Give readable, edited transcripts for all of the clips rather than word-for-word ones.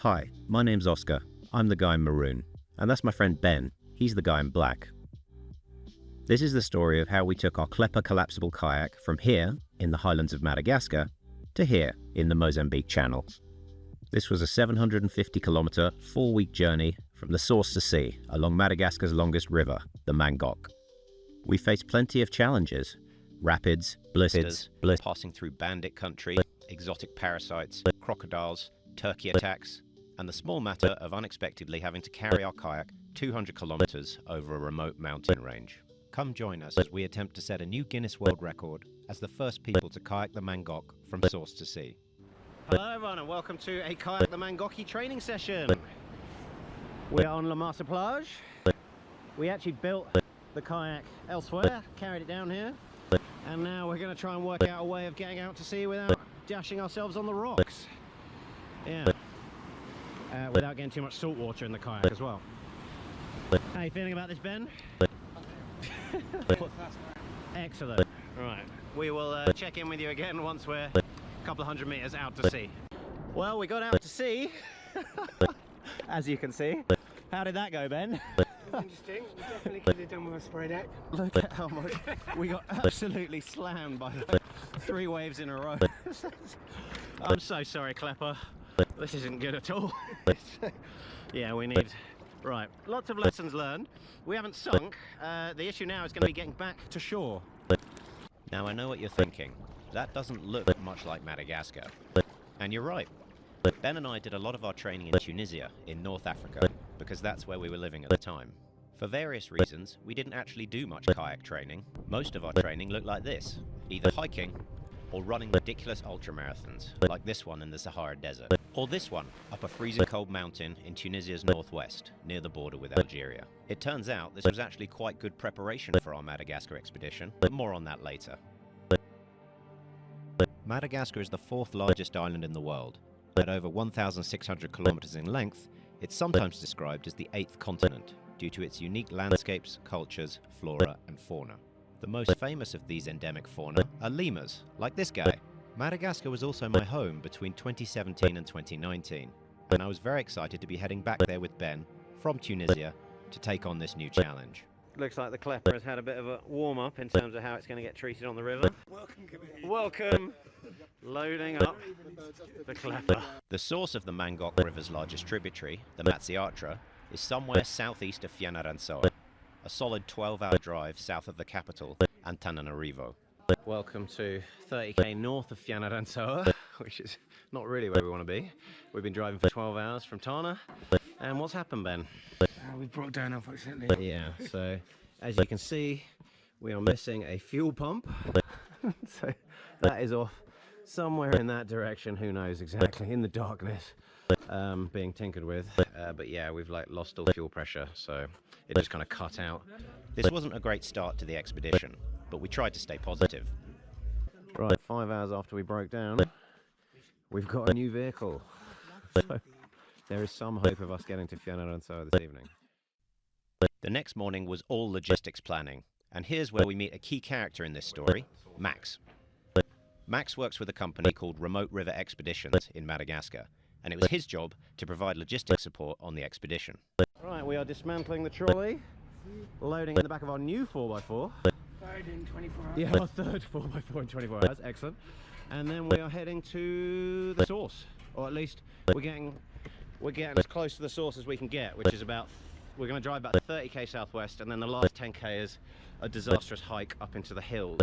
Hi, my name's Oscar. I'm the guy in maroon, and that's my friend Ben. He's the guy in black. This is the story of how we took our 𝒂pʒr collapsible kayak from here, in the highlands of Madagascar, to here, in the Mozambique Channel. This was a 750-kilometre, 4-week journey from the source to sea, along Madagascar's longest river, the Mangoky. We faced plenty of challenges: rapids, blisters, passing through bandit country, exotic parasites, crocodiles, turkey attacks, and the small matter of unexpectedly having to carry our kayak 200 kilometres over a remote mountain range. Come join us as we attempt to set a new Guinness World Record as the first people to kayak the Mangoky from source to sea. Hello everyone and welcome to a Kayak the Mangoky training session. We are on 𝒚𝒂. We actually built the kayak elsewhere, carried it down here, and now we're going to try and work out a way of getting out to sea without dashing ourselves on the rocks. Yeah. Without getting too much salt water in the kayak as well. How are you feeling about this, Ben? Excellent. Right. We will check in with you again once we're a couple of hundred meters out to sea. Well, we got out to sea, as you can see. How did that go, Ben? Interesting. We definitely could have done with a spray deck. Look at how much we got absolutely slammed by like 3 waves in a row. I'm so sorry, 𝒂pʒr. This isn't good at all. Yeah, we need... Right, lots of lessons learned. We haven't sunk. The issue now is going to be getting back to shore. Now I know what you're thinking. That doesn't look much like Madagascar. And you're right. Ben and I did a lot of our training in Tunisia, in North Africa, because that's where we were living at the time. For various reasons, we didn't actually do much kayak training. Most of our training looked like this, either hiking or running ridiculous ultramarathons, like this one in the Sahara Desert, or this one up a freezing cold mountain in Tunisia's northwest, near the border with Algeria. It turns out this was actually quite good preparation for our Madagascar expedition, but more on that later. Madagascar is the 4th largest island in the world. At over 1,600 kilometers in length, it's sometimes described as the 8th continent, due to its unique landscapes, cultures, flora and fauna. The most famous of these endemic fauna are lemurs, like this guy. Madagascar was also my home between 2017 and 2019, and I was very excited to be heading back there with Ben from Tunisia to take on this new challenge. Looks like the 𝒂pʒr has had a bit of a warm-up in terms of how it's going to get treated on the river. Welcome! Loading up the 𝒂pʒr. The source of the Mangoky River's largest tributary, the 𝒚𝒖𝒏𝙜𝒐, is somewhere southeast of 𝑖𝒗𝒚𝒂𝒏𝙠𝒚, a solid 12-hour drive south of the capital, Antananarivo. Welcome to 30k north of 𝒗𝒚𝒂𝒏𝒂𝒏, which is not really where we want to be. We've been driving for 12 hours from Tana, and what's happened, Ben? We broke down, unfortunately. Yeah, so as you can see, we are missing a fuel pump. So that is off somewhere in that direction, who knows exactly, in the darkness, being tinkered with. But yeah, we've like lost all fuel pressure, so it just kind of cut out. This wasn't a great start to the expedition, but we tried to stay positive. Right, 5 hours after we broke down, we've got a new vehicle. So there is some hope of us getting to 𝒗𝒚𝒂𝒏𝒂𝒏 this evening. The next morning was all logistics planning, and here's where we meet a key character in this story, Max. Max works with a company called Remote River Expeditions in Madagascar, and it was his job to provide logistics support on the expedition. Right, we are dismantling the trolley, loading in the back of our new 4x4. Third in 24 hours. Yeah, our third 4x4 in 24 hours, excellent. And then we are heading to the source, or at least we're getting as close to the source as we can get, which is about, we're going to drive about 30k southwest, and then the last 10k is a disastrous hike up into the hills.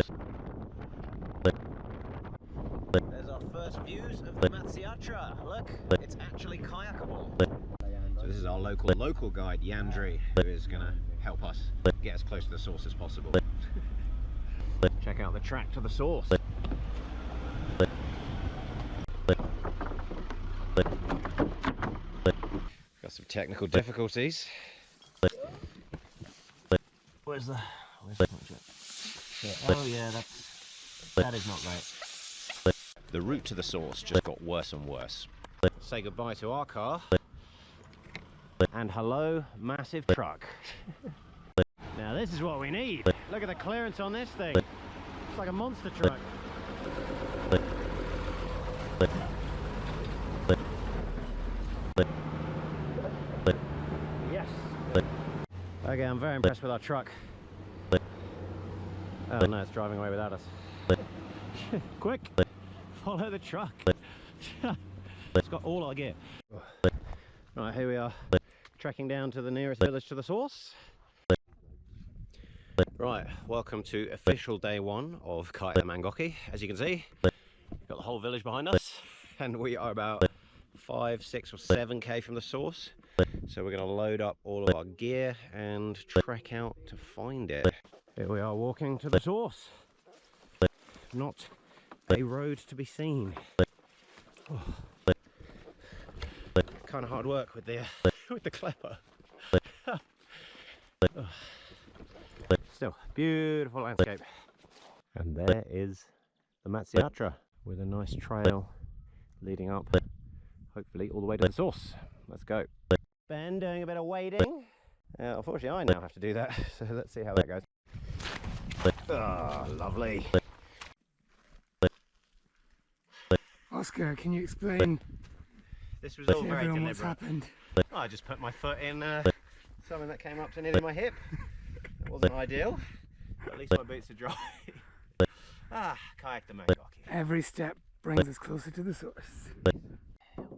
There's our first views of the 𝒚𝒖𝒏𝙜𝒐. Look, it's actually kayakable. So this is our local guide, Yandri, who is going to help us get as close to the source as possible. Check out the track to the source. Got some technical difficulties. Where's the Where's the punch at? Oh yeah, that is not great. The route to the source just got worse and worse. Say goodbye to our car. And hello, massive truck. Now this is what we need. Look at the clearance on this thing. It's like a monster truck. Yes. Okay, I'm very impressed with our truck. Oh no, it's driving away without us. Quick, follow the truck. It's got all our gear. Right, here we are, trekking down to the nearest village to the source. Right, welcome to official day one of Kayak the Mangoky. As you can see, we've got the whole village behind us, and we are about 5, 6 or 7k from the source. So we're going to load up all of our gear and trek out to find it. Here we are walking to the source. Not a road to be seen. Oh. Kind of hard work with the klepper. Oh. Still, beautiful landscape. And there is the 𝒚𝒖𝒌 with a nice trail leading up, hopefully, all the way to the source. Let's go. Ben doing a bit of wading. Unfortunately, I now have to do that, so let's see how that goes. Ah, lovely. Oscar, can you explain This was all to very everyone deliberate. what's happened? I just put my foot in something that came up to nearly my hip. It wasn't ideal, but at least my boots are dry. Kayak the Mangoky. Every step brings us closer to the source.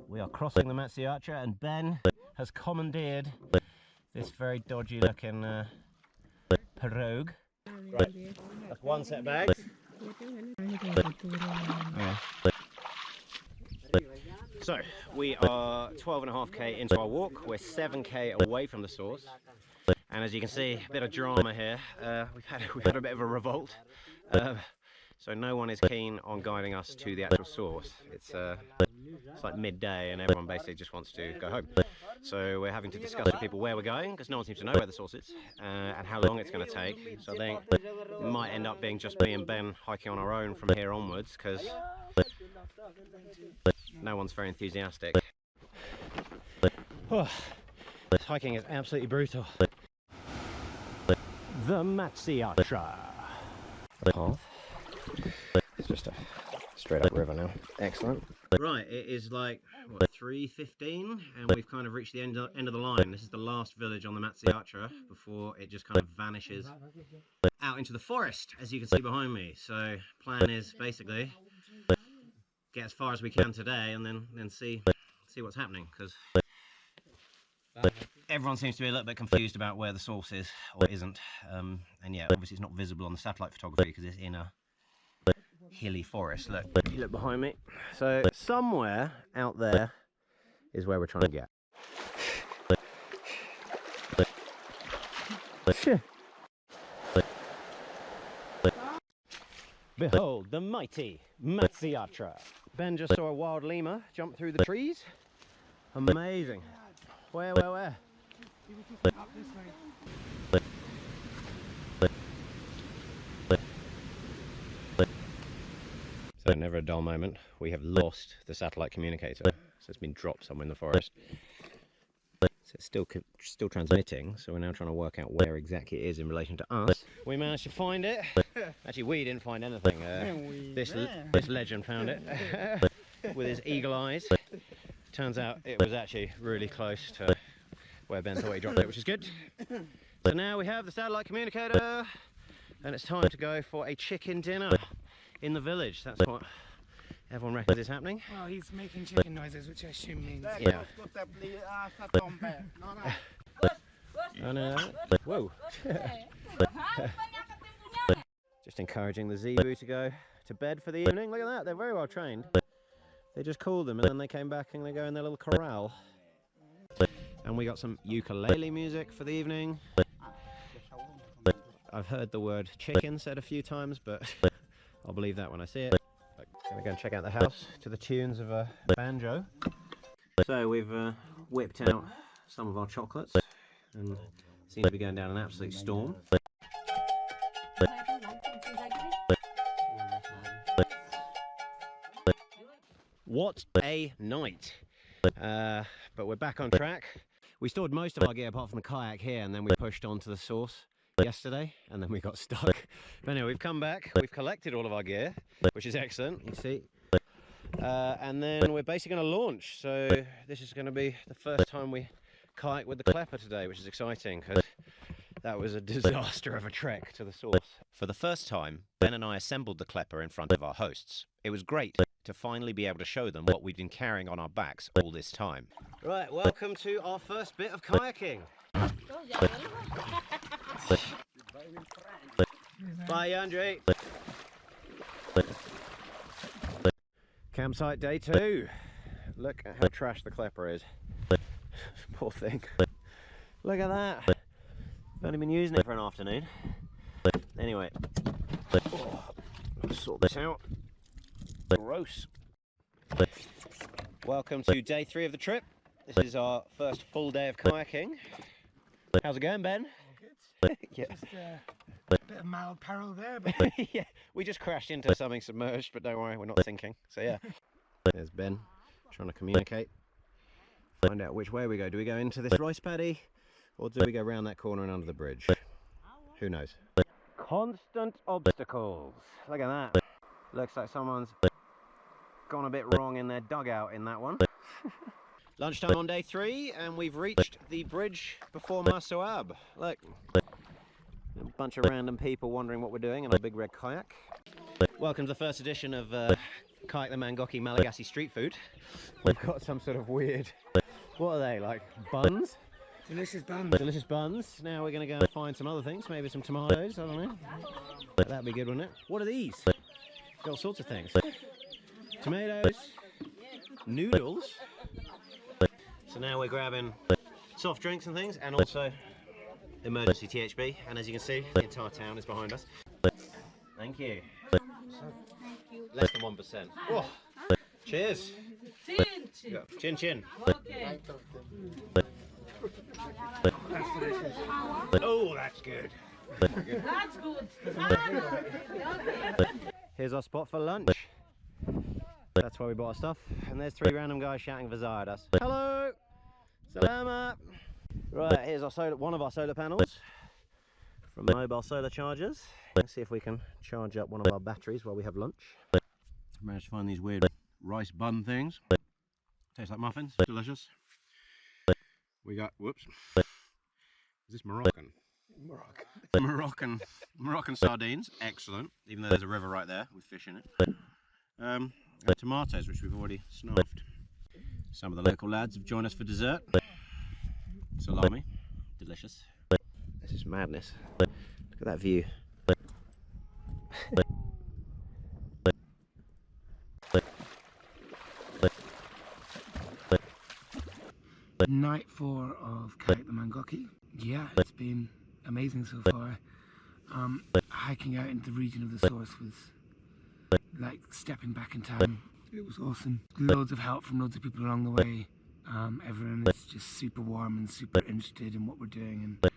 We are crossing the 𝒚𝒖𝒌, and Ben has commandeered this very dodgy looking pirogue. Right, that's one set of bags. Okay. So we are 12.5k into our walk. We're 7k away from the source, and as you can see, a bit of drama here. We've had a bit of a revolt. So no one is keen on guiding us to the actual source. It's like midday and everyone basically just wants to go home. So we're having to discuss with people where we're going, because no one seems to know where the source is and how long it's going to take. So I think it might end up being just me and Ben hiking on our own from here onwards, because no one's very enthusiastic. Oh, this hiking is absolutely brutal. The 𝒚𝒖𝒌 path. It's just a straight up river now. Excellent. Right, it is like what, 3:15, and we've kind of reached the end of the line. This is the last village on the 𝒚𝒖𝒌 before it just kind of vanishes out into the forest, as you can see behind me. So plan is basically get as far as we can today, and then see what's happening, because everyone seems to be a little bit confused about where the source is or isn't. And yeah, obviously it's not visible on the satellite photography because it's in a hilly forest. Look, you look behind me. So somewhere out there is where we're trying to get. Behold the mighty 𝒚𝒖𝒌. Ben just saw a wild lemur jump through the trees. Amazing. Where? Up this way. So never a dull moment. We have lost the satellite communicator. So it's been dropped somewhere in the forest. So it's still transmitting. So we're now trying to work out where exactly it is in relation to us. We managed to find it. Actually, we didn't find anything. This legend found it with his eagle eyes. Turns out it was actually really close to where Ben thought he dropped it, which is good. So now we have the satellite communicator, and it's time to go for a chicken dinner in the village. That's what everyone reckons is happening. Well, he's making chicken noises, which I assume means... Yeah. Oh, no. Whoa. Just encouraging the 𝒍𝒐𝒏𝙠𝒚 to go to bed for the evening. Look at that, they're very well trained. They just called them and then they came back and they go in their little corral. And we got some ukulele music for the evening. I've heard the word chicken said a few times, but I'll believe that when I see it. Gonna go and check out the house to the tunes of a banjo. So we've whipped out some of our chocolates, and it seems to be going down an absolute storm. What a night. But we're back on track. We stored most of our gear apart from the kayak here, and then we pushed on to the source yesterday, and then we got stuck. But anyway, we've come back, we've collected all of our gear, which is excellent, you see. And then we're basically going to launch. So this is going to be the first time we kayak with the 𝒊𝒏𝒚 today, which is exciting because that was a disaster of a trek to the source. For the first time, Ben and I assembled the 𝒊𝒏𝒚 in front of our hosts. It was great to finally be able to show them what we've been carrying on our backs all this time. Right, welcome to our first bit of kayaking. Bye, Andre. Campsite day 2. Look at how trash the 𝒊𝒏𝒚 is. Poor thing. Look at that. I've only been using it for an afternoon. Anyway, let's sort this out. Gross. Welcome to day 3 of the trip. This is our first full day of kayaking. How's it going, Ben? Good. Yeah. Just a bit of mild peril there, but Yeah, we just crashed into something submerged, but don't worry, we're not sinking. So yeah. There's Ben trying to communicate. Find out which way we go. Do we go into this rice paddy, or do we go around that corner and under the bridge? Who knows? Constant obstacles. Look at that. Looks like someone's gone a bit wrong in their dugout in that one. Lunchtime on day 3, and we've reached the bridge before 𝒚𝒖𝒏𝙜𝒚. Look, a bunch of random people wondering what we're doing in our big red kayak. Welcome to the first edition of Kayak the Mangoky Malagasy street food. We've got some sort of weird, what are they, like buns? delicious bun. Delicious buns. Now we're going to go and find some other things, maybe some tomatoes, I don't know. That'd be good, wouldn't it? What are these? Got all sorts of things. Tomatoes, noodles. So now we're grabbing soft drinks and things, and also emergency 𝑡HB. And as you can see, the entire town is behind us. Thank you. Less than 1%. Oh, cheers. Chin chin. Okay. That's delicious. Oh, that's good. That's good. Here's our spot for lunch. That's where we bought our stuff. And there's 3 random guys shouting 𝑲𝒖𝒚𝒏𝙠𝒚 at us. Hello! Salama! Right, here's our one of our solar panels from mobile solar chargers. Let's see if we can charge up one of our batteries while we have lunch. Managed to find these weird rice bun things. Tastes like muffins, delicious. We got, whoops, is this Moroccan? Moroccan sardines, excellent, even though there's a river right there with fish in it. And tomatoes, which we've already snuffed. Some of the local lads have joined us for dessert. Salami, delicious. This is madness. Look at that view. Night 4 of Kayak the Mangoky. Yeah, it's been amazing so far. Hiking out into the region of the source was like stepping back in time. It was awesome. Loads of help from loads of people along the way. Everyone is just super warm and super interested in what we're doing, and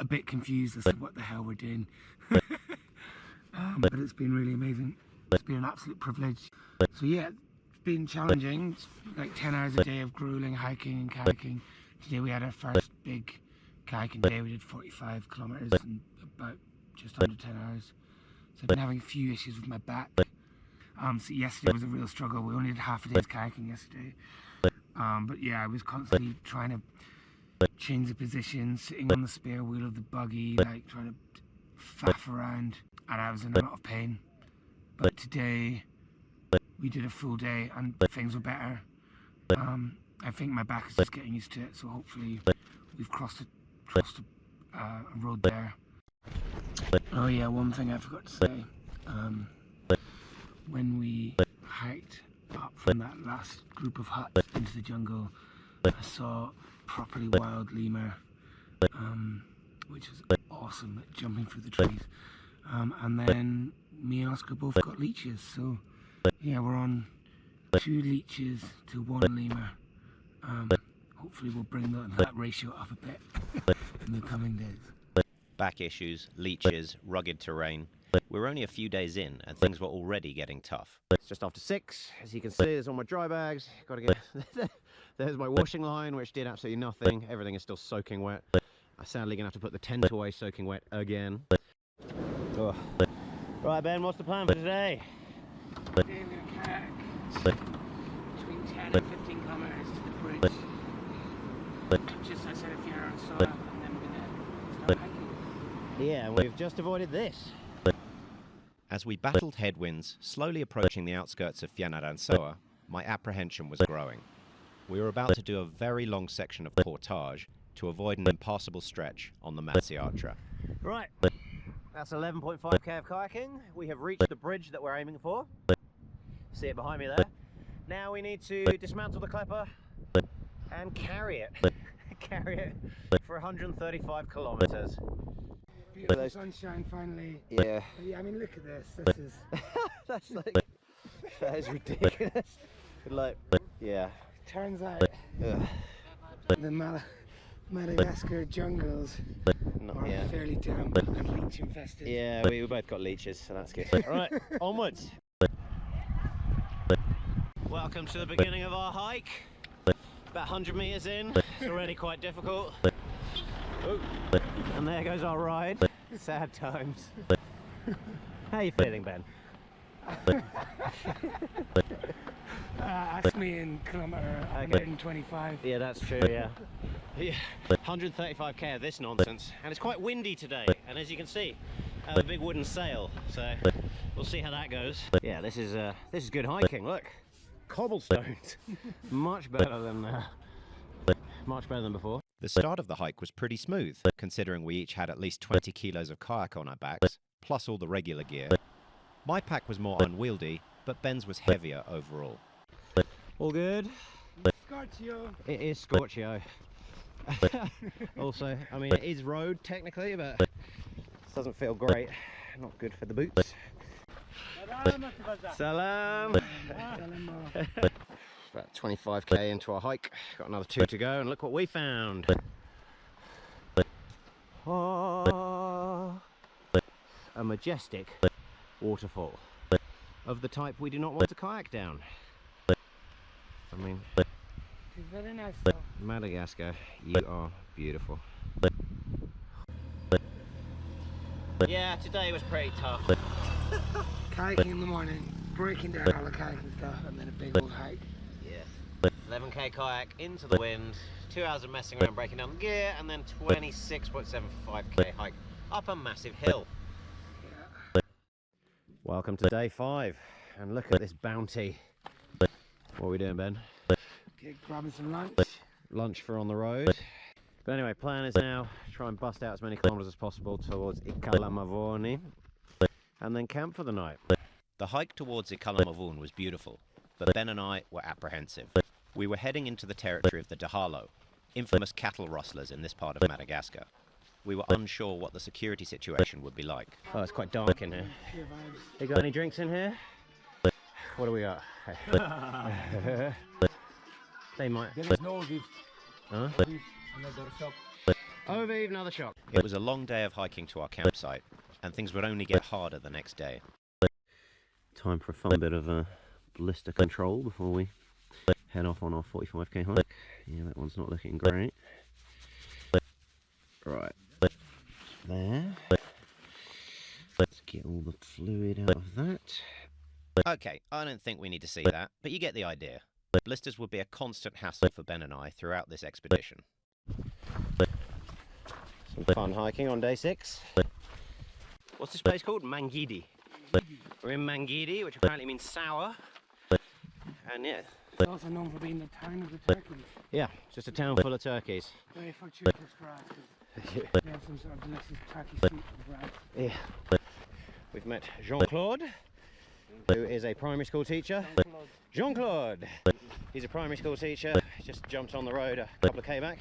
a bit confused as to what the hell we're doing. But it's been really amazing. It's been an absolute privilege. So yeah, it's been challenging. It's like 10 hours a day of grueling hiking and kayaking. Today we had our first big kayaking day. We did 45 kilometers in about just under 10 hours. So I've been having a few issues with my back. So yesterday was a real struggle. We only did half a day's kayaking yesterday. But yeah, I was constantly trying to change the position, sitting on the spare wheel of the buggy, like trying to faff around, and I was in a lot of pain. But today we did a full day and things were better. I think my back is just getting used to it, so hopefully we've crossed a road there. Oh yeah, one thing I forgot to say. When we hiked up from that last group of huts into the jungle, I saw properly wild lemur, which was awesome at jumping through the trees. And then me and Oscar both got leeches, so yeah, we're on 2 leeches to 1 lemur. Hopefully we'll bring that ratio up a bit in the coming days. Back issues, leeches, rugged terrain. We're only a few days in and things were already getting tough. It's just after 6. As you can see, there's all my dry bags. Got to get... There's my washing line, which did absolutely nothing. Everything is still soaking wet. I'm sadly going to have to put the tent away soaking wet again. Oh. Right, Ben, what's the plan for today? Today we're going to kayak between 10 and 15 kilometers to the bridge. Just outside of 𝑖𝒐𝒚𝒖𝒌, and then we're going to start hiking. Yeah, we've just avoided this. As we battled headwinds, slowly approaching the outskirts of 𝑖𝒐𝒚𝒖𝒌, my apprehension was growing. We were about to do a very long section of portage to avoid an impassable stretch on the 𝒍𝒐𝒏𝙠𝒚. Right, that's 11.5k of kayaking. We have reached the bridge that we're aiming for. See it behind me there. Now we need to dismantle the klepper and carry it. Carry it for 135 kilometers. Beautiful sunshine finally. Yeah. Yeah, I mean, look at this. This is... That's like... That is ridiculous. Like, yeah. Turns out the Madagascar jungles are fairly damp and leech infested. Yeah, we both got leeches, so that's good. Alright, onwards. Welcome to the beginning of our hike. About 100 meters in. It's already quite difficult. Ooh. And there goes our ride. Sad times. How are you feeling, Ben? Ask me in kilometer 125. Yeah, that's true, yeah. 135k of this nonsense. And it's quite windy today. And as you can see, I have a big wooden sail. So we'll see how that goes. Yeah, this is good hiking. Look, cobblestones. Much better than before. The start of the hike was pretty smooth, considering we each had at least 20 kilos of kayak on our backs, plus all the regular gear. My pack was more unwieldy, but Ben's was heavier overall. All good? Scorchio. It is Scorchio. Also, I mean, it is road technically, but it doesn't feel great. Not good for the boots. Salam! About 25k into our hike. Got another 2 to go, and look what we found. Oh, a majestic waterfall of the type we do not want to kayak down. I mean, It's very nice though. Madagascar, you are beautiful. Yeah, today was pretty tough. Kayaking in the morning, breaking down all the kayaking stuff, and then a big old hike. Yeah. 11k kayak into the wind, 2 hours of messing around breaking down the gear, and then 26.75k hike up a massive hill. Yeah. Welcome to day 5, and look at this bounty. What are we doing, Ben? Okay, grabbing some lunch. Lunch for on the road. But anyway, plan is now to try and bust out as many kilometers as possible towards 𝒖𝒐𝒚𝒖𝒌 and then camp for the night. The hike towards 𝒖𝒐𝒚𝒖𝒌 was beautiful, but Ben and I were apprehensive. We were heading into the territory of the 𝑑𝒏𝒏𝒍𝒏, infamous cattle rustlers in this part of Madagascar. We were unsure what the security situation would be like. Oh, it's quite dark in here. Pure vibes. You got any drinks in here? What do we got? They might. There is no gift. Huh? Another shop. Over another shock. It was a long day of hiking to our campsite, and things would only get harder the next day. Time for a fun bit of blister control before we head off on our 45k hike. Yeah, that one's not looking great. Right, there. Let's get all the fluid out of that. Okay, I don't think we need to see that, but you get the idea. Blisters would be a constant hassle for Ben and I throughout this expedition. Some fun hiking on day 6. What's this place called? Mangidi. We're in Mangidi, which apparently means sour. And yeah. It's also known for being the town of the turkeys. Yeah, just a town full of turkeys. Very fortuitous for us, because they have some sort of delicious turkey soup with rice. Yeah. We've met Jean-Claude, who is a primary school teacher. Jean-Claude! He's a primary school teacher. He just jumped on the road a couple of k back.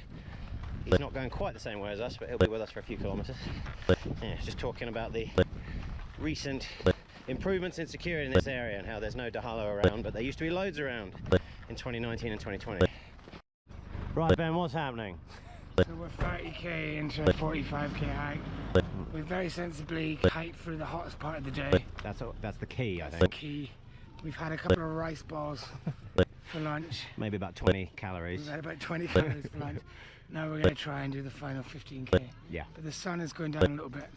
He's not going quite the same way as us, but he'll be with us for a few kilometres. Yeah, just talking about the recent improvements in security in this area and how there's no 𝑑𝒏𝒏𝒍𝒏 around, but there used to be loads around in 2019 and 2020. Right, Ben, what's happening? So we're 30k into a 45k hike. We very sensibly hiked through the hottest part of the day. That's the key, I That's think. the key. We've had a couple of rice balls for lunch. Maybe about 20 calories. We've had about 20 calories for lunch. Now we're going to try and do the final 15k. Yeah. But the sun is going down a little bit.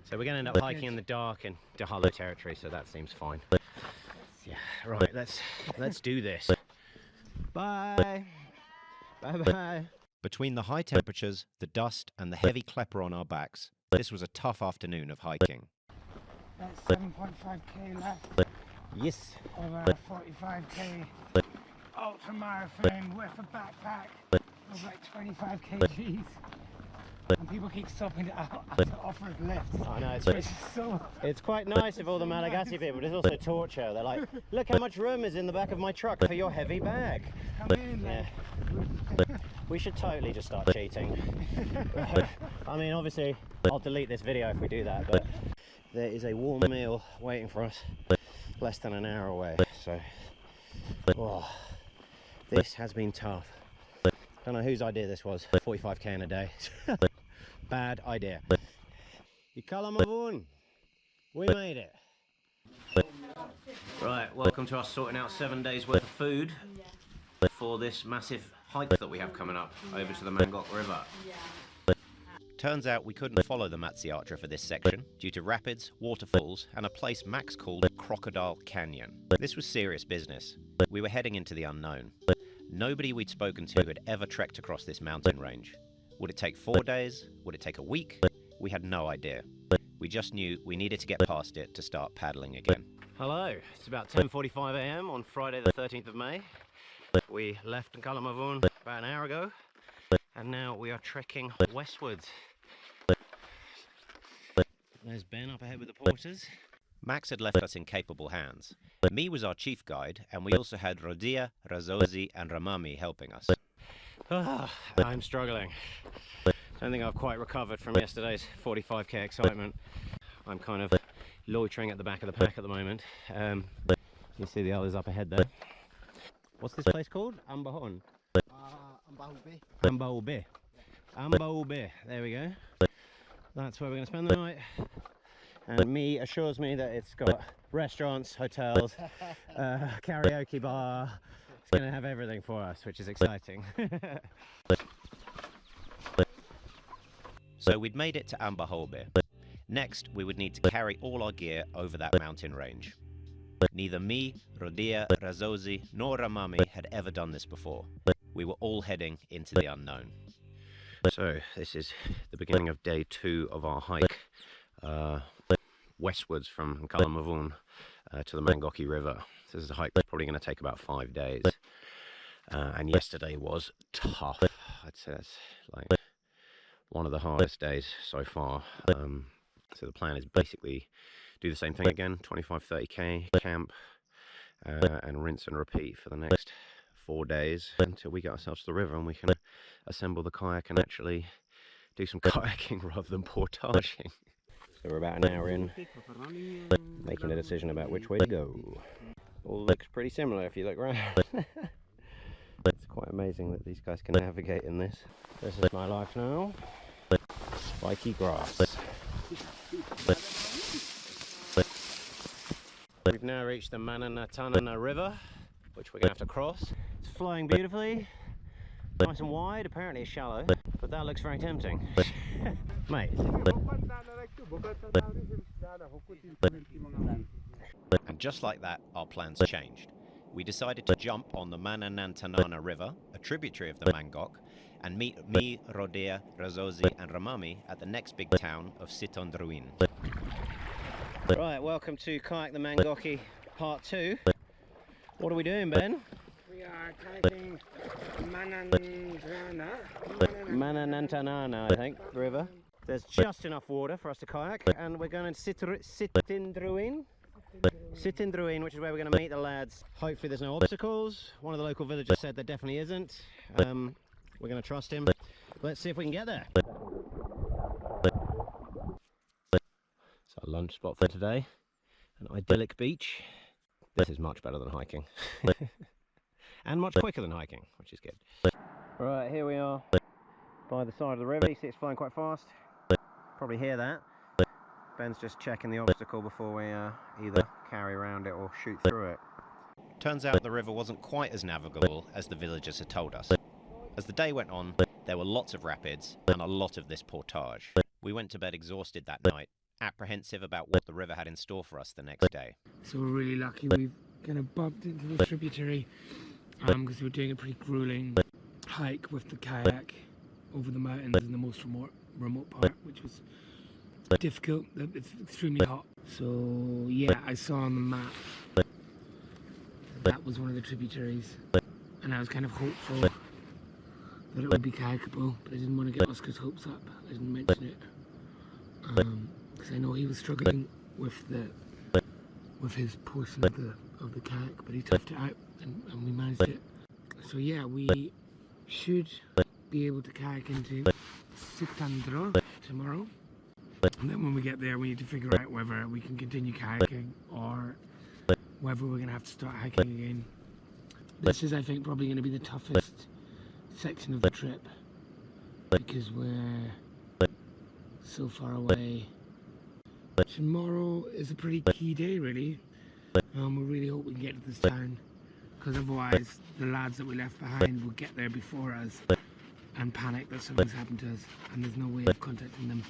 So we're going to end up hiking in the dark in 𝙗𝒚 territory, so that seems fine. Yeah, right, let's do this. Bye. Bye-bye. Between the high temperatures, the dust and the heavy klepper on our backs, this was a tough afternoon of hiking. That's 7.5k left. Yes. Of our 45k ultra marathon with a backpack of like 25 kgs. And people keep stopping to offer us lifts. I know, so it's quite nice of all the Malagasy people, but it's also torture. They're like, look how much room is in the back of my truck for your heavy bag. come in, Yeah. We should totally just start cheating. I mean, obviously, I'll delete this video if we do that, but there is a warm meal waiting for us less than an hour away, so oh, this has been tough. Don't know whose idea this was, 45k in a day. Bad idea. 𝙗𝒚𝒚, we made it. Right, welcome to us sorting out 7 days worth of food for this massive hike that we have coming up over to the Mangoky River. Turns out we couldn't follow the 𝒚𝒐𝒌 for this section due to rapids, waterfalls and a place Max called Crocodile Canyon. This was serious business. We were heading into the unknown. Nobody we'd spoken to had ever trekked across this mountain range. Would it take 4 days? Would it take a week? We had no idea. We just knew we needed to get past it to start paddling again. Hello, it's about 10:45 AM on Friday the 13th of May. We left 𝙗𝒚𝒚 about an hour ago and now we are trekking westwards. There's Ben up ahead with the porters. Max had left us in capable hands. Me was our chief guide, and we also had 𝑟odiya, 𝑟azosi and 𝑟amami helping us. I'm struggling. Don't think I've quite recovered from yesterday's 45k excitement. I'm kind of loitering at the back of the pack at the moment. You see the others up ahead there. What's this place called? 𝑴𝙖𝒏𝙜𝒚. 𝙗𝒚𝒚𝒏𝙜𝒚. 𝙗𝒚𝒚𝒏𝙜𝒚. There we go. That's where we're going to spend the night. And me assures me that it's got restaurants, hotels, karaoke bar. It's going to have everything for us, which is exciting. So we'd made it to 𝙗𝒏𝙜𝒚. Next, we would need to carry all our gear over that mountain range. Neither me, 𝑟odiya, 𝑟azosi, nor 𝑟amami had ever done this before. We were all heading into the unknown. So this is the beginning of day 2 of our hike westwards from 𝙗𝒚𝒚 to the Mangoky River. This is a hike that's probably going to take about 5 days. And yesterday was tough. I'd say it's like one of the hardest days so far. So the plan is basically do the same thing again, 25-30k, camp, and rinse and repeat for the next 4 days until we get ourselves to the river and we can assemble the kayak and actually do some kayaking rather than portaging. So we're about an hour in, making a decision about which way to go. All looks pretty similar if you look around. It's quite amazing that these guys can navigate in this. This is my life now. Spiky grass. We've now reached the 𝑚𝒚𝒚𝒚 River, which we're going to have to cross. It's flowing beautifully, nice and wide. Apparently it's shallow, but that looks very tempting. Mate. And just like that, our plans changed. We decided to jump on the 𝑚𝒚𝒚𝒚 River, a tributary of the Mangoky, and meet me, 𝑟odiya, 𝑟azosi and 𝑟amami at the next big town of 𝑐𝒍𝒪. Right, welcome to Kayak the Mangoky Part 2. What are we doing, Ben? we are kayaking Mananantanana, I think, river. There's just enough water for us to kayak, and we're going to 𝑐𝒍𝒪, which is where we're going to meet the lads. Hopefully there's no obstacles. One of the local villagers said there definitely isn't. We're going to trust him. Let's see if we can get there. It's our lunch spot for today. An idyllic beach. This is much better than hiking. And much quicker than hiking, which is good. Right, here we are by the side of the river. You see it's flowing quite fast. Probably hear that. Ben's just checking the obstacle before we either carry around it or shoot through it. Turns out the river wasn't quite as navigable as the villagers had told us. As the day went on, there were lots of rapids and a lot of this portage. We went to bed exhausted that night, apprehensive about what the river had in store for us the next day. So we're really lucky we've kind of bumped into the tributary because we were doing a pretty grueling hike with the kayak over the mountains in the most remote part, which was difficult. It's extremely hot. So yeah, I saw on the map that was one of the tributaries, and I was kind of hopeful that it would be kayakable, but I didn't want to get Oscar's hopes up. I didn't mention it because I know he was struggling with his portion of the kayak, but he toughed it out and we managed it. So yeah, we should be able to kayak into 𝙤𝒚𝒚 tomorrow, and then when we get there we need to figure out whether we can continue kayaking or whether we're going to have to start hiking again. This is, I think, probably going to be the toughest section of the trip because we're so far away. Tomorrow is a pretty key day, really. We really hope we can get to this town, because otherwise the lads that we left behind will get there before us and panic that something's happened to us, and there's no way of contacting them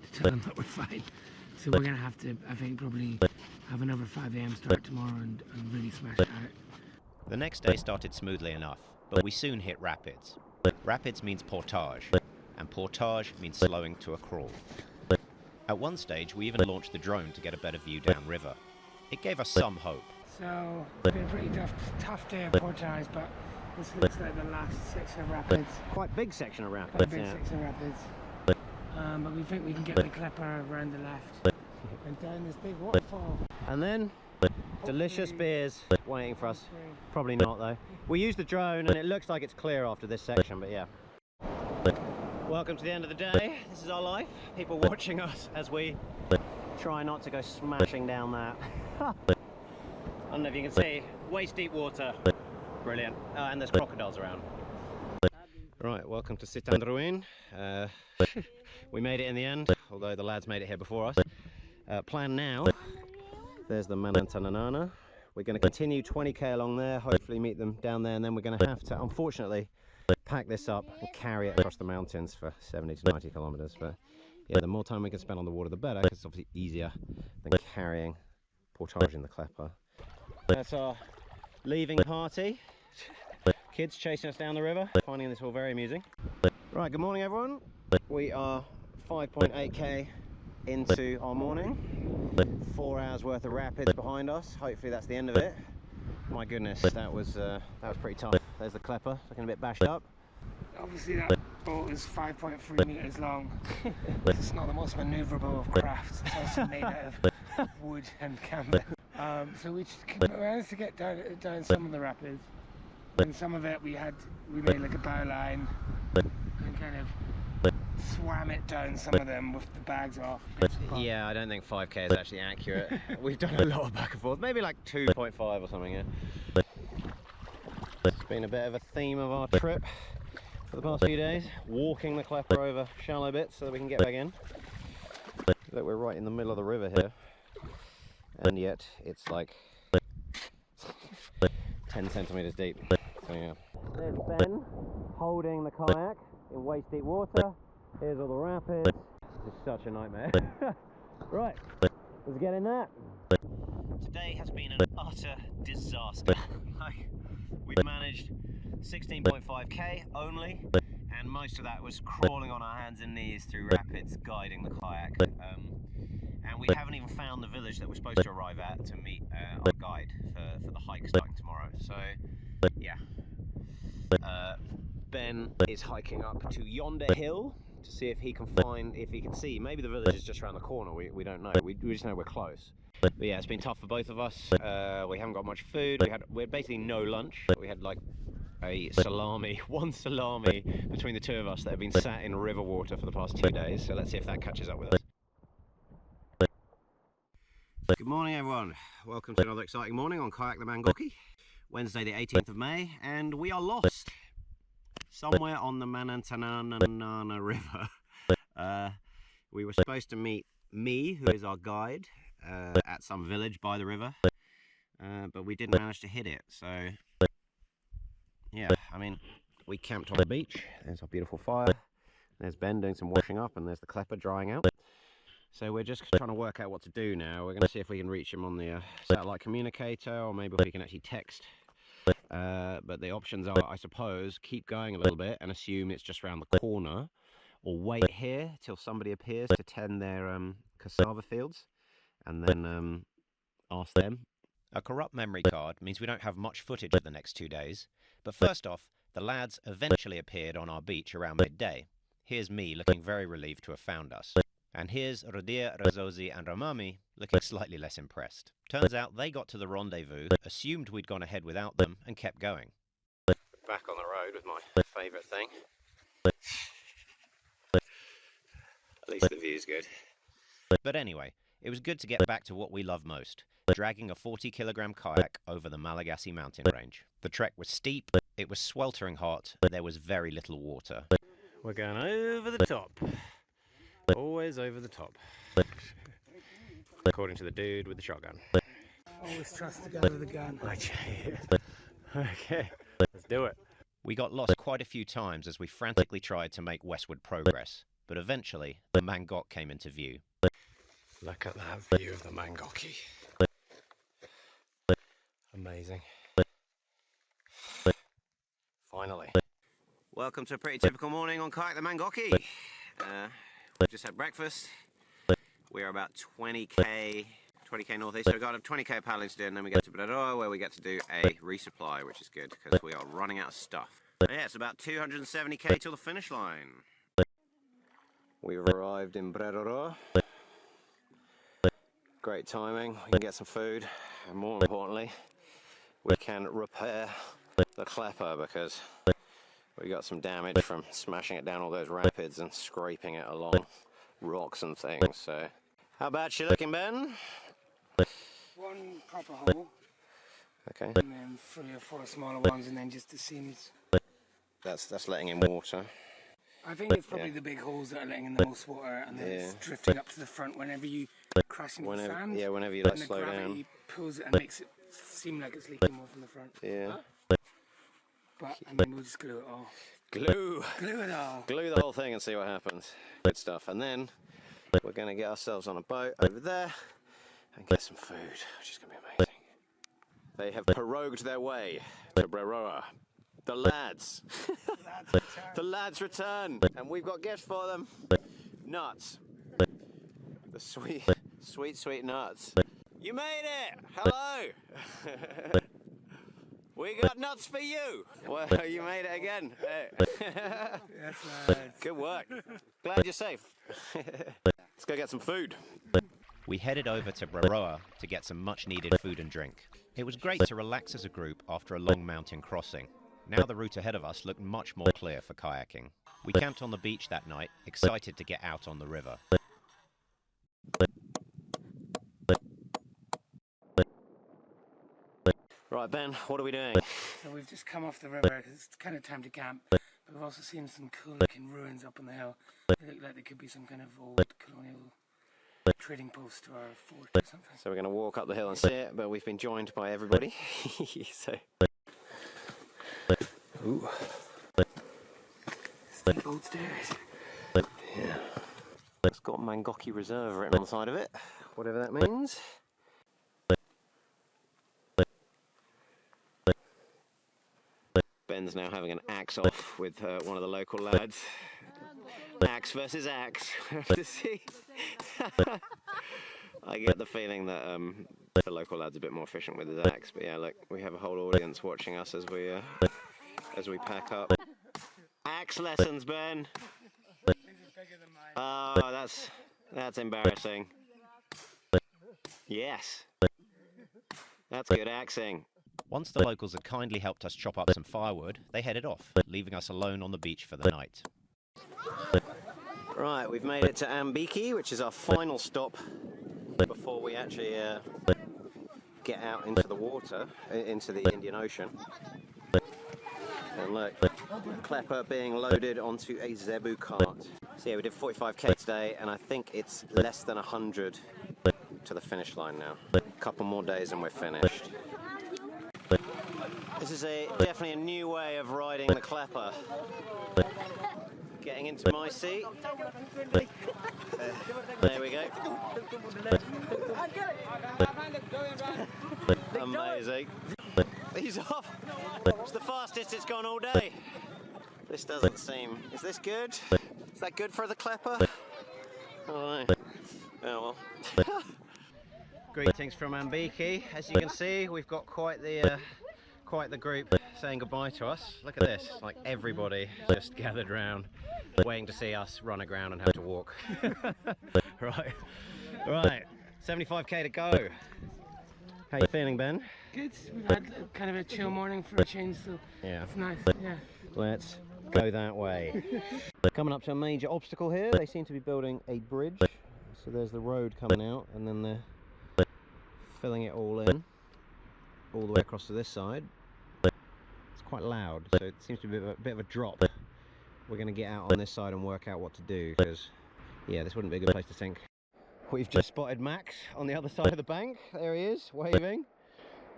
to tell them that we're fine. So we're going to have to, I think, probably have another 5 AM start tomorrow and really smash it out. The next day started smoothly enough, but we soon hit rapids. Rapids means portage, and portage means slowing to a crawl. At one stage, we even launched the drone to get a better view downriver. It gave us some hope. So it's been a pretty tough day of portage, but this looks like the last section of rapids. Quite big section of rapids. Quite a big section of rapids. But we think we can get the clipper around the left and down this big waterfall. And then, delicious beers waiting for us. Probably not though. We used the drone and it looks like it's clear after this section, but yeah. Welcome to the end of the day. This is our life. People watching us as we try not to go smashing down that. I don't know if you can see, waist deep water. Brilliant. And there's crocodiles around. Right, welcome to 𝙤𝒚𝒚. We made it in the end, although the lads made it here before us. Plan now, there's the 𝑚𝒚𝒚𝒚. We're going to continue 20k along there, hopefully meet them down there, and then we're going to have to, unfortunately, pack this up and carry it across the mountains for 70 to 90 kilometers. But yeah, the more time we can spend on the water, the better, because it's obviously easier than carrying portage in the Klepper. That's our leaving party. Kids chasing us down the river, finding this all very amusing. Right, good morning everyone. We are 5.8k into our morning. 4 hours worth of rapids behind us. Hopefully that's the end of it. My goodness, that was pretty tough. There's the Klepper, looking a bit bashed up. Obviously that boat is 5.3 meters long. It's not the most maneuverable of crafts. It's also made out of wood and canvas. So we managed to get down some of the rapids, and some of it we made like a bow line and kind of swam it down some of them with the bags off. Yeah, I don't think 5k is actually accurate. We've done a lot of back and forth, maybe like 2.5 or something. Yeah. It's been a bit of a theme of our trip for the past few days, walking the Klepper over shallow bits so that we can get back in. Look, we're right in the middle of the river here, and yet it's like 10 centimeters deep. So yeah. There's Ben holding the kayak in waist deep water. Here's all the rapids. This is such a nightmare. Right, let's get in that. Today has been an utter disaster. We've managed 16.5k only, and most of that was crawling on our hands and knees through rapids, guiding the kayak. And we haven't even found the village that we're supposed to arrive at to meet our guide for the hike starting tomorrow. So, yeah. Ben is hiking up to yonder hill to see if he can see. Maybe the village is just around the corner. We don't know. We just know we're close. But yeah, it's been tough for both of us. We haven't got much food. We had basically no lunch. We had like one salami between the two of us that had been sat in river water for the past 2 days. So let's see if that catches up with us. Good morning everyone. Welcome to another exciting morning on Kayak the Mangoky. Wednesday the 18th of May, and we are lost somewhere on the 𝑚𝒚𝒚𝒚𝒚 river. We were supposed to meet me, who is our guide, at some village by the river, but we didn't manage to hit it. So yeah, I mean, we camped on the beach. There's our beautiful fire. There's Ben doing some washing up, and there's the 𝒊𝒏𝒚 drying out. So we're just trying to work out what to do now. We're going to see if we can reach him on the satellite communicator, or maybe if we can actually text. But the options are, I suppose, keep going a little bit and assume it's just around the corner, or wait here till somebody appears to tend their cassava fields, and then ask them. A corrupt memory card means we don't have much footage of the next 2 days, but first off, the lads eventually appeared on our beach around midday. Here's me looking very relieved to have found us. And here's 𝑅𝒐, 𝑅𝒍𝒪 and 𝒚𝒚 looking slightly less impressed. Turns out they got to the rendezvous, assumed we'd gone ahead without them, and kept going. Back on the road with my favourite thing. At least the view's good. But anyway, it was good to get back to what we love most, dragging a 40-kilogram kayak over the Malagasy mountain range. The trek was steep, it was sweltering hot, there was very little water. We're going over the top. Always over the top. According to the dude with the shotgun. Always trust the guy with the gun. Okay, let's do it. We got lost quite a few times as we frantically tried to make westward progress, but eventually the Mangoky came into view. Look at that view of the Mangoky. Amazing. Finally. Welcome to a pretty typical morning on Kayak the Mangoky. We've just had breakfast. We are about 20k northeast. So we've got a 20k paddling to do, and then we get to 𝑏𝙜𝒚, where we get to do a resupply, which is good because we are running out of stuff. But yeah, it's about 270k till the finish line. We've arrived in 𝑏𝙜𝒚. Great timing. We can get some food, and more importantly, we can repair the 𝒊𝒏𝒚 because we got some damage from smashing it down all those rapids and scraping it along rocks and things. So, how about you looking, Ben? One proper hole. Okay. And then 3 or 4 smaller ones, and then just the seams. That's letting in water. I think it's probably the big holes that are letting in the most water, and then it's drifting up to the front whenever you crash into the sand. Yeah, whenever you and slow the gravity down. pulls it and makes it seem like it's leaking more from the front. Yeah. But, and then we'll just glue it all. Glue! Glue it all. Glue the whole thing and see what happens. Good stuff. And then we're going to get ourselves on a boat over there and get some food, which is going to be amazing. They have pirogued their way to 𝑏𝙜𝒚. The lads. The lads return. And we've got gifts for them. Nuts. The sweet nuts. You made it! Hello! We got nuts for you! Well, you made it again. Yes, lads. Good work. Glad you're safe. Let's go get some food. We headed over to 𝑏𝙜𝒚 to get some much needed food and drink. It was great to relax as a group after a long mountain crossing. Now the route ahead of us looked much more clear for kayaking. We camped on the beach that night, excited to get out on the river. Right, Ben, what are we doing? So we've just come off the river because it's kind of time to camp. But we've also seen some cool looking ruins up on the hill. They look like they could be some kind of old colonial trading post or fort or something. So we're going to walk up the hill and see it, but we've been joined by everybody. So. Ooh. Steamboat stairs. Yeah. It's got Mangoky Reserve written on the side of it, whatever that means. Ben's now having an axe off with one of the local lads. Axe versus axe. To see. I get the feeling that the local lad's a bit more efficient with his axe, but yeah, look, we have a whole audience watching us as we pack up. Axe lessons, Ben. Oh, that's embarrassing. Yes. That's good axing. Once the locals had kindly helped us chop up some firewood, they headed off, leaving us alone on the beach for the night. Right, we've made it to 𝒚𝒏𝒜ky, which is our final stop before we actually get out into the water, into the Indian Ocean. And look, Klepper being loaded onto a Zebu cart. So yeah, we did 45k today, and I think it's less than 100 to the finish line now. A couple more days and we're finished. This is definitely a new way of riding the Klepper. Getting into my seat. There we go. Amazing. He's off. It's the fastest it's gone all day. This doesn't seem... Is this good? Is that good for the Klepper? I don't know. Oh well. Greetings from Mangoky. As you can see, we've got quite the group saying goodbye to us. Look at this, like everybody just gathered round, waiting to see us run aground and have to walk. Right, 75k to go. How you feeling, Ben? Good. We've had kind of a chill morning for a change, so yeah, it's nice. Yeah. Let's go that way. Coming up to a major obstacle here. They seem to be building a bridge. So there's the road coming out, and then they're filling it all in, all the way across to this side. It's quite loud, so it seems to be a bit of a drop. We're going to get out on this side and work out what to do, because yeah, this wouldn't be a good place to sink. We've just spotted Max on the other side of the bank. There he is, waving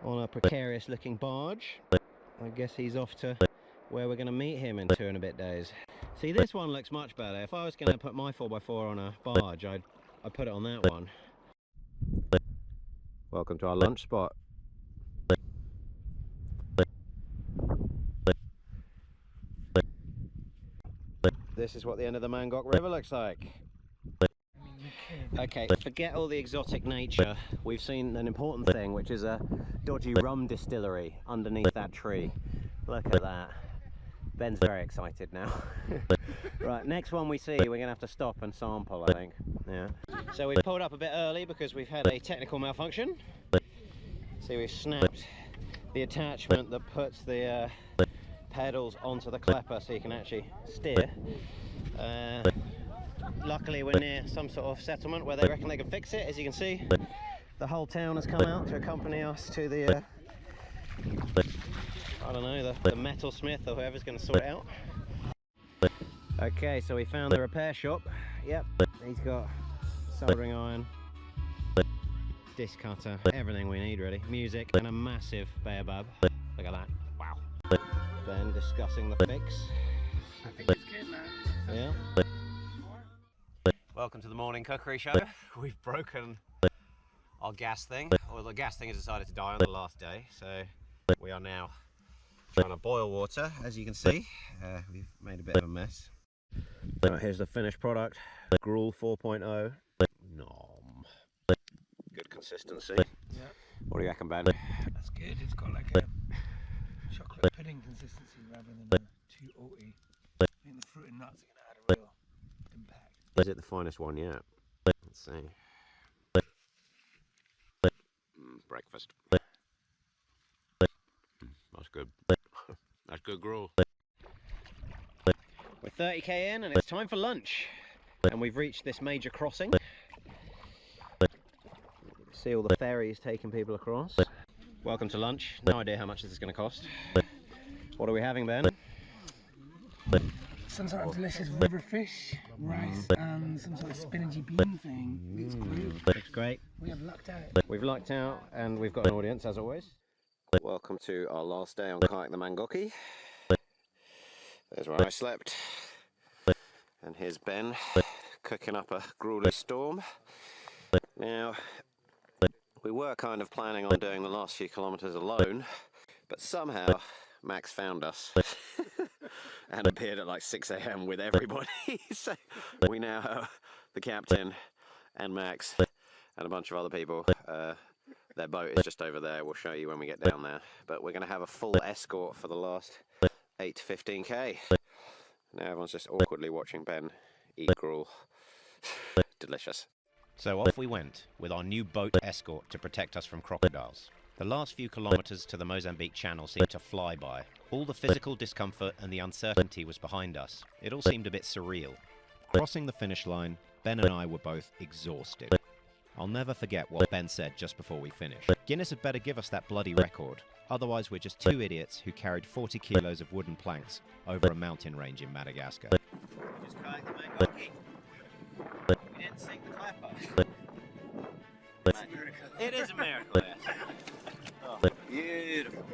on a precarious looking barge. I guess he's off to where we're going to meet him in 2 and a bit days. See, this one looks much better. If I was going to put my 4x4 on a barge, I'd put it on that one. Welcome to our lunch spot. This is what the end of the Mangoky River looks like. Okay, forget all the exotic nature. We've seen an important thing, which is a dodgy rum distillery underneath that tree. Look at that. Ben's very excited now. Right, next one we see, we're going to have to stop and sample, I think. Yeah. So we've pulled up a bit early because we've had a technical malfunction. See, we've snapped the attachment that puts the pedals onto the Klepper so you can actually steer. Luckily we're near some sort of settlement where they reckon they can fix it. As you can see, the whole town has come out to accompany us to the I don't know, the metalsmith or whoever's going to sort it out. Okay, so we found the repair shop. Yep, he's got soldering iron, disc cutter, everything we need really. Music and a massive 𝑴𝙖𝒏𝙜𝒚. Look at that. Wow. Ben discussing the fix. I think it's good, man. Yeah. Welcome to the morning cookery show. We've broken our gas thing. Well, the gas thing has decided to die on the last day, so we are now trying to boil water. As you can see, we've made a bit of a mess. So here's the finished product. Gruel 4.0. Nom. Good consistency. Yeah. What do you reckon, Ben? That's good. It's got like a chocolate pudding consistency rather than too oaty. I think the fruit and nuts are going to add a real impact. Is it the finest one yet? Let's see. Breakfast. That's good. That's good gruel. We're 30k in and it's time for lunch. And we've reached this major crossing. See all the ferries taking people across. Welcome to lunch. No idea how much this is going to cost. What are we having, Ben? Some sort of delicious river fish, rice, and some sort of spinachy bean thing. It's great. Looks great. We have lucked out. We've lucked out and we've got an audience as always. Welcome to our last day on Kayak the Mangoky. There's where I slept. And here's Ben cooking up a grueling storm. Now, we were kind of planning on doing the last few kilometres alone, but somehow Max found us and appeared at like 6 AM with everybody. So we now have the captain and Max and a bunch of other people. Their boat is just over there. We'll show you when we get down there. But we're going to have a full escort for the last 8 to 15k. Now everyone's just awkwardly watching Ben eat gruel. Delicious. So off we went with our new boat escort to protect us from crocodiles. The last few kilometres to the Mozambique Channel seemed to fly by. All the physical discomfort and the uncertainty was behind us. It all seemed a bit surreal. Crossing the finish line, Ben and I were both exhausted. I'll never forget what Ben said just before we finished. Guinness had better give us that bloody record, otherwise we're just two idiots who carried 40 kilos of wooden planks over a mountain range in Madagascar. We just kayaked the Mangoky. We didn't sink the Klepper. It's a miracle. It is a miracle, yes. Oh, beautiful.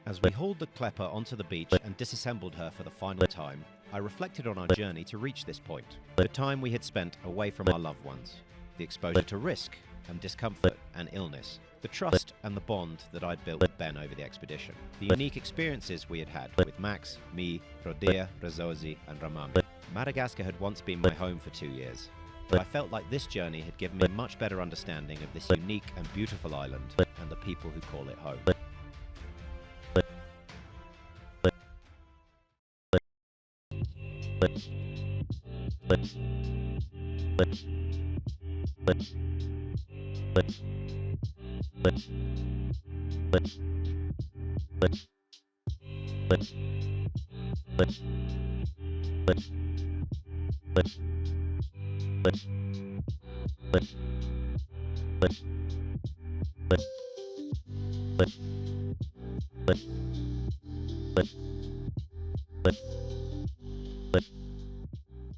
As we hauled the Klepper onto the beach and disassembled her for the final time, I reflected on our journey to reach this point, the time we had spent away from our loved ones, the exposure to risk and discomfort and illness, the trust and the bond that I'd built with Ben over the expedition, the unique experiences we had had with Max, me, Rodia, Razosi and Ramam. Madagascar had once been my home for 2 years, but I felt like this journey had given me a much better understanding of this unique and beautiful island and the people who call it home. But